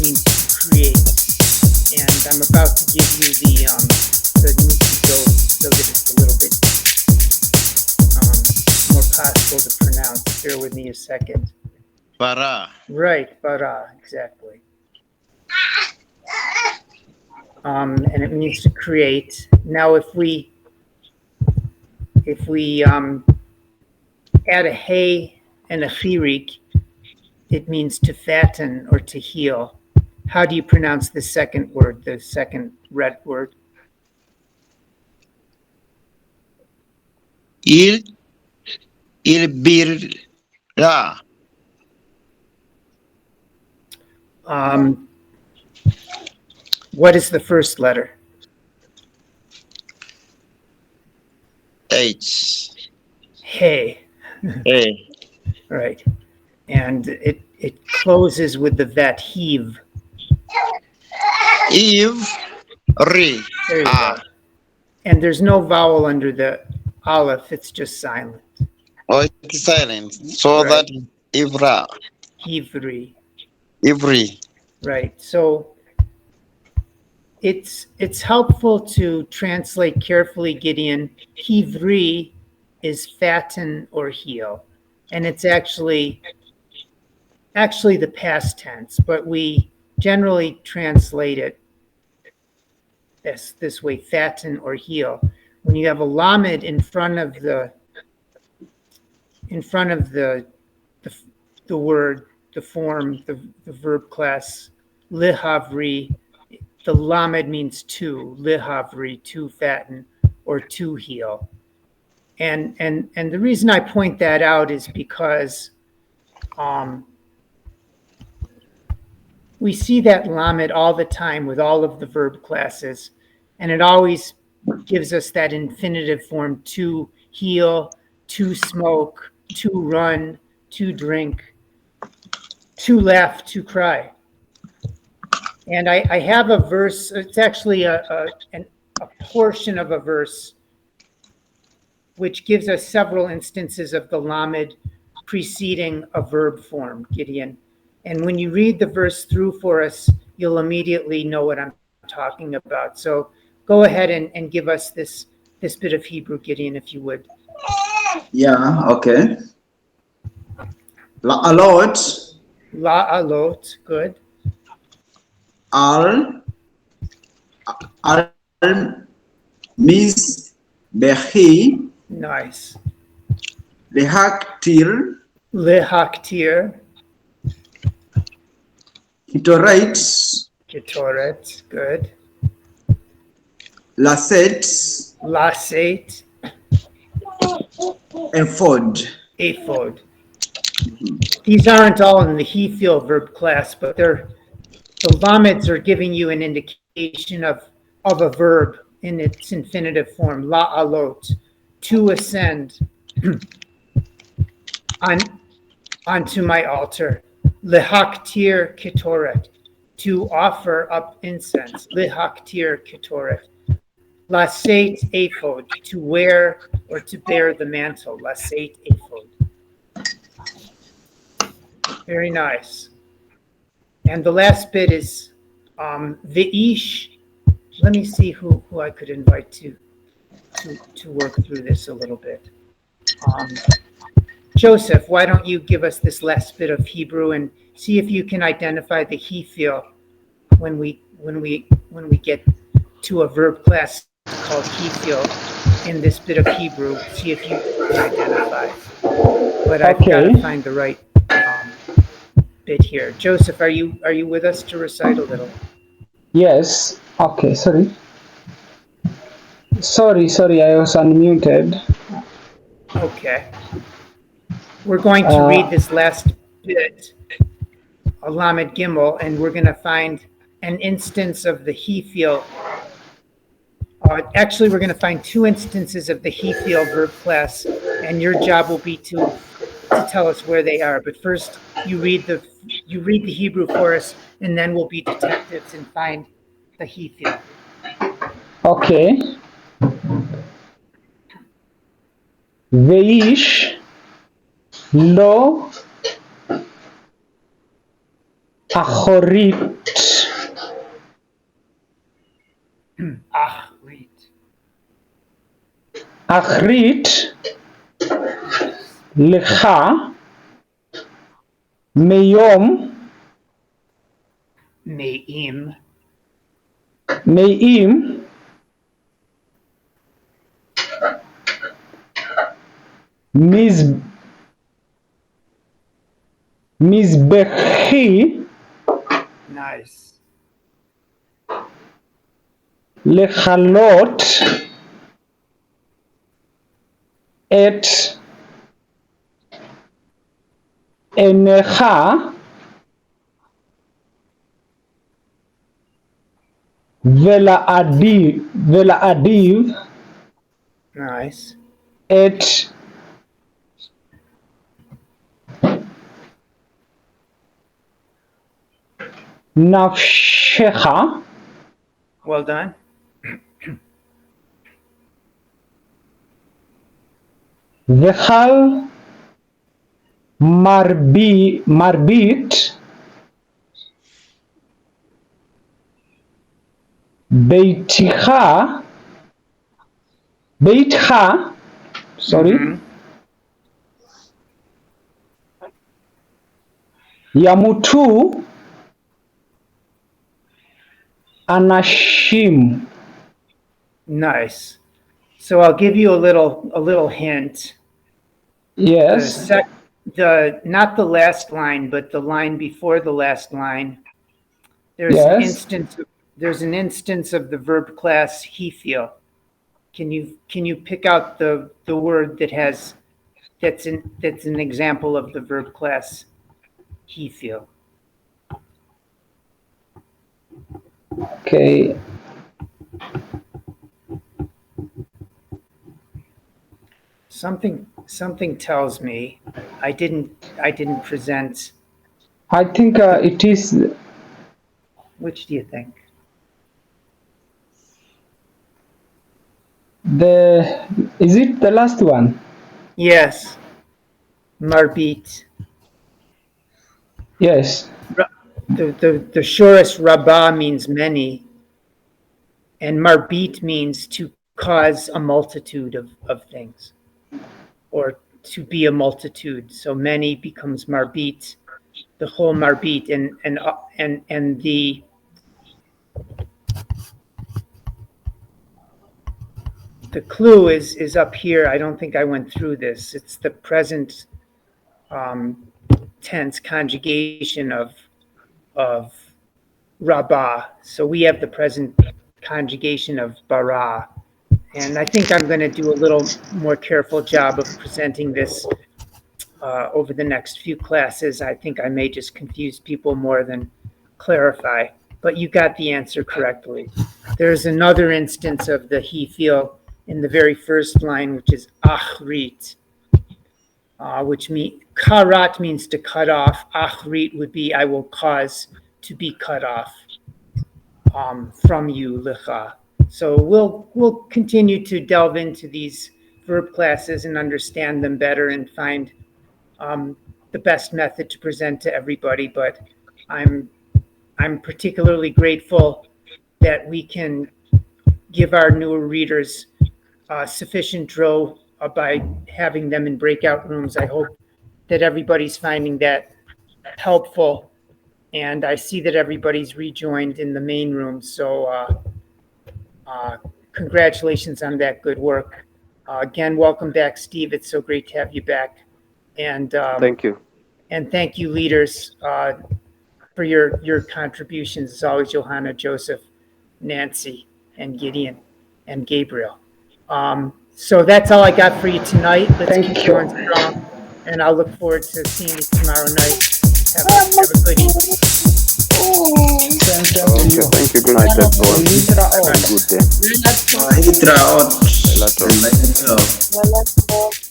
means to create. And I'm about to give you the Niki so that it's a little bit more possible to pronounce. Bear with me a second. Bara. Right, bara, exactly. And it means to create. Now, if we add a hey and a chirik, it means to fatten or to heal. How do you pronounce the second word, the second red word? Ilbira. What is the first letter? H. Hey. Hey. Right. And it closes with the vet, heave. Eve. Re. There you go. And there's no vowel under the aleph, it's just silent. Oh, it's silent. So Right. that Ivra. Hivri. Ivri. Right. So it's helpful to translate carefully, Gideon. Hivri is fatten or heal. And it's actually the past tense, but we generally translate it this way, fatten or heal. When you have a lamed in front of the word, the form, the verb class, lihavri, the lamed means to, lihavri, to fatten or to heal. And the reason I point that out is because we see that lamed all the time with all of the verb classes, and it always gives us that infinitive form: to heal, to smoke, to run, to drink, to laugh, to cry. And I have a verse. It's actually a portion of a verse which gives us several instances of the lamed preceding a verb form, Gideon. And when you read the verse through for us, you'll immediately know what I'm talking about. So go ahead and give us this bit of Hebrew, Gideon, if you would. Yeah, okay. La'alot. La'alot, good. Al means behi. Nice. Lehaktir. Lehaktir. Kitoret. Ketoret, good. Laset. Lasate. Ephod. Ephod. These aren't all in the he feel verb class, but the lameds are giving you an indication of a verb in its infinitive form. La'alot, to ascend onto my altar. Lehaktir ketoret, to offer up incense. Lehaktir ketoret. Lasate ephod, to wear or to bear the mantle. Lasate ephod. Very nice. And the last bit is V'ish. Let me see who I could invite to work through this a little bit. Joseph, why don't you give us this last bit of Hebrew and see if you can identify the he feel when we get to a verb class called he feel in this bit of Hebrew. See if you can identify. But I've got to find the right bit here. Joseph, are you with us to recite a little? Yes. Okay. Sorry. I was unmuted. Okay. We're going to read this last bit, Lamed Gimel, and we're going to find an instance of the he feel. Actually, we're going to find two instances of the he feel verb class, and your job will be to tell us where they are. But first, you read the Hebrew for us, and then we'll be detectives and find the he feel. Okay. Veish lo achorit אחרית, לך, מיום, Me'im. מאים, מזבחי, Nice. לכלות את עיניך ולהדיב Nice. את נפשך Well done. וכל מרבית ביתך, Mhm. ימותו אנשים. Nice. So I'll give you a little hint. Yes, Not the last line, but the line before the last line. There's Yes. an instance of the verb class he feel. Can you pick out the word that's an example of the verb class he feel? okay. Something tells me I didn't present. I think it is, Which do you think? is it the last one? Yes. Marbit. Yes. The shortest rabah means many, and marbit means to cause a multitude of things, or to be a multitude. So many becomes marbit, the whole marbit, and the clue is up here. I don't think I went through this. It's the present tense conjugation of rabah. So we have the present conjugation of bara. And I think I'm going to do a little more careful job of presenting this over the next few classes. I think I may just confuse people more than clarify. But you got the answer correctly. There's another instance of the he feel in the very first line, which is achrit, which means karat means to cut off. Achrit would be I will cause to be cut off from you, licha. So we'll continue to delve into these verb classes and understand them better and find the best method to present to everybody. But I'm particularly grateful that we can give our newer readers sufficient drill by having them in breakout rooms. I hope that everybody's finding that helpful. And I see that everybody's rejoined in the main room. So congratulations on that good work. Again, welcome back, Steve. It's so great to have you back. And Thank you. And thank you, leaders, for your contributions. As always, Johanna, Joseph, Nancy, and Gideon, and Gabriel. So that's all I got for you tonight. Let's Thank keep you. going strong. And I'll look forward to seeing you tomorrow night. Have a good evening. Thank you. Good night, everyone. להתראות. Good day. להתראות. להתראות. לילה טוב.